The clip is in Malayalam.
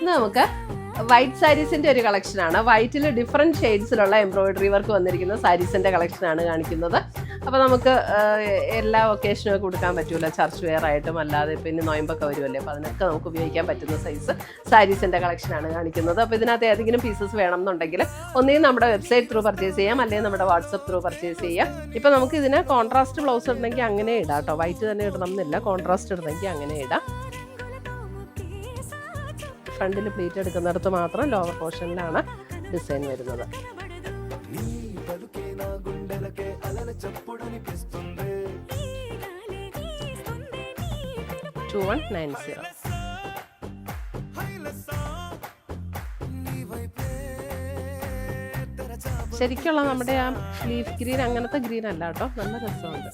നമുക്ക് വൈറ്റ് സാരീസിന്റെ ഒരു കളക്ഷനാണ്. വൈറ്റിൽ ഡിഫറെന്റ് ഷെയ്ഡ്സിലുള്ള എംബ്രോയിഡറി വർക്ക് വന്നിരിക്കുന്ന സാരീസിന്റെ കളക്ഷനാണ് കാണിക്കുന്നത്. അപ്പോൾ നമുക്ക് എല്ലാ ഒക്കേഷനും ഒക്കെ കൊടുക്കാൻ പറ്റൂല, ചർച്ച് വെയർ ആയിട്ടും അല്ലാതെ പിന്നെ നോയമ്പൊക്കെ വരുമല്ലേ, അപ്പോൾ അതിനൊക്കെ നമുക്ക് ഉപയോഗിക്കാൻ പറ്റുന്ന സൈസ് സാരീസിന്റെ കളക്ഷനാണ് കാണിക്കുന്നത്. അപ്പോൾ ഇതിനകത്ത് ഏതെങ്കിലും പീസസ് വേണം എന്നുണ്ടെങ്കിൽ ഒന്നുകിൽ നമ്മുടെ വെബ്സൈറ്റ് ത്രൂ പർച്ചേസ് ചെയ്യാം, അല്ലെങ്കിൽ നമ്മുടെ വാട്സപ്പ് ത്രൂ പർച്ചേസ് ചെയ്യാം. ഇപ്പോൾ നമുക്ക് ഇതിന് കോൺട്രാസ്റ്റ് ബ്ലൗസ് ഇടണമെങ്കിൽ അങ്ങനെ ഇടാം കേട്ടോ, വൈറ്റ് തന്നെ ഇടണം എന്നില്ല, കോൺട്രാസ്റ്റ് ഇടണമെങ്കിൽ അങ്ങനെ ഇടാം. ഫ്രണ്ടിൽ പ്ലീറ്റ് എടുക്കുന്നിടത്ത് മാത്രം ലോവർ പോർഷനിലാണ് ഡിസൈൻ വരുന്നത്. 2190. ശരിക്കുള്ള നമ്മുടെ ആ ലീഫ് ഗ്രീൻ അങ്ങനത്തെ ഗ്രീൻ അല്ല കേട്ടോ, നല്ല രസമുണ്ട്.